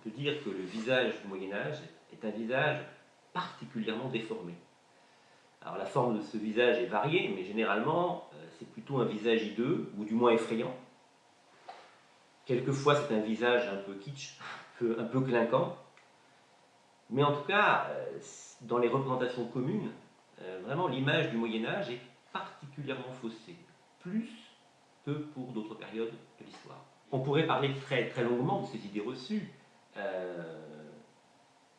de dire que le visage du Moyen-Âge est un visage particulièrement déformé. Alors la forme de ce visage est variée, mais généralement c'est plutôt un visage hideux, ou du moins effrayant. Quelquefois c'est un visage un peu kitsch, un peu clinquant. Mais en tout cas, dans les représentations communes, vraiment l'image du Moyen-Âge est particulièrement faussée, plus que pour d'autres périodes de l'histoire. On pourrait parler très, très longuement de ces idées reçues.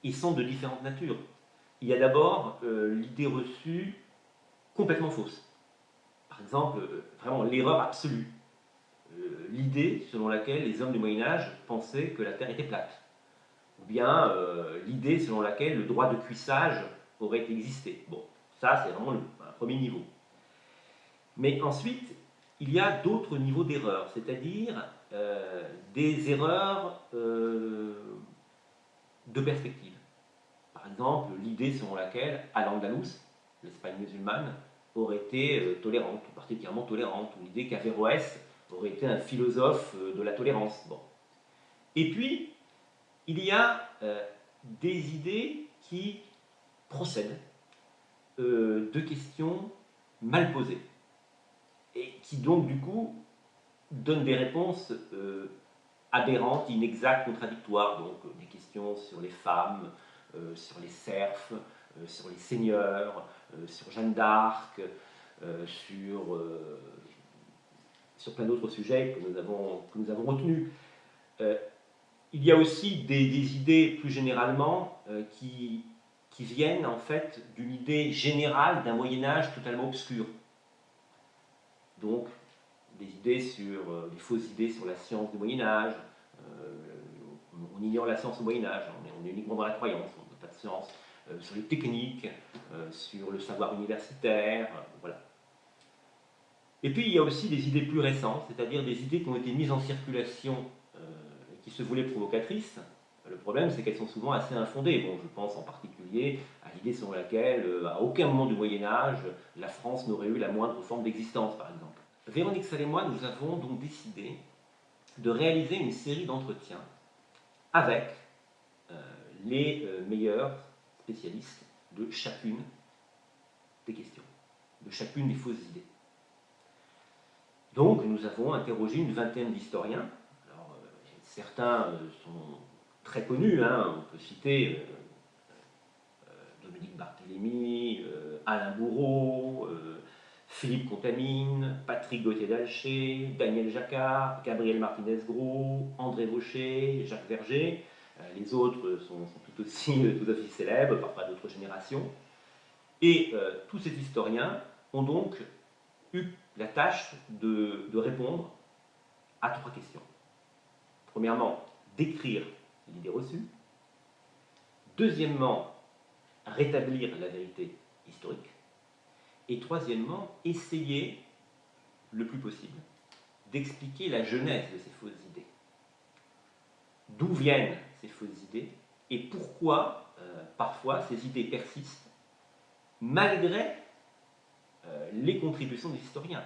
Ils sont de différentes natures. Il y a d'abord l'idée reçue complètement fausse. Par exemple, vraiment l'erreur absolue. L'idée selon laquelle les hommes du Moyen-Âge pensaient que la Terre était plate. Ou bien l'idée selon laquelle le droit de cuissage aurait existé. Bon, ça c'est vraiment un premier niveau. Mais ensuite, il y a d'autres niveaux d'erreurs, c'est-à-dire des erreurs de perspective. Par exemple, l'idée selon laquelle Al-Andalus, l'Espagne musulmane, aurait été tolérante, ou particulièrement tolérante, ou l'idée qu'Averroès aurait été un philosophe de la tolérance. Bon. Et puis, il y a des idées qui procèdent de questions mal posées, et qui donc du coup donnent des réponses aberrantes, inexactes, contradictoires. Donc des questions sur les femmes, sur les serfs, sur les seigneurs, sur Jeanne d'Arc, sur plein d'autres sujets que nous avons retenus. Il y a aussi des idées plus généralement qui viennent en fait d'une idée générale d'un Moyen-Âge totalement obscur. Donc des fausses idées sur la science du Moyen-Âge. On ignore la science au Moyen-Âge, on est uniquement dans la croyance, on n'a pas de science. Sur les techniques, sur le savoir universitaire, voilà. Et puis il y a aussi des idées plus récentes, c'est-à-dire des idées qui ont été mises en circulation qui se voulaient provocatrices. Le problème, c'est qu'elles sont souvent assez infondées. Bon, je pense en particulier à l'idée selon laquelle, à aucun moment du Moyen-Âge, la France n'aurait eu la moindre forme d'existence, par exemple. Véronique Sall et moi, nous avons donc décidé de réaliser une série d'entretiens avec les meilleurs spécialistes de chacune des questions, de chacune des fausses idées. Donc, nous avons interrogé une vingtaine d'historiens. Alors, certains sont très connus, hein. On peut citer Dominique Barthélémy, Alain Bourreau, Philippe Contamine, Patrick Gauthier-Dalcher, Daniel Jacquard, Gabriel Martinez-Gros, André Vaucher, Jacques Verger. Les autres sont tout aussi célèbres, parfois d'autres générations. Et tous ces historiens ont donc eu la tâche de répondre à 3 questions. Premièrement, décrire l'idée reçue. Deuxièmement, rétablir la vérité historique. Et troisièmement, essayer, le plus possible, d'expliquer la genèse de ces fausses idées. D'où viennent ces fausses idées et pourquoi, parfois, ces idées persistent, malgré les contributions des historiens.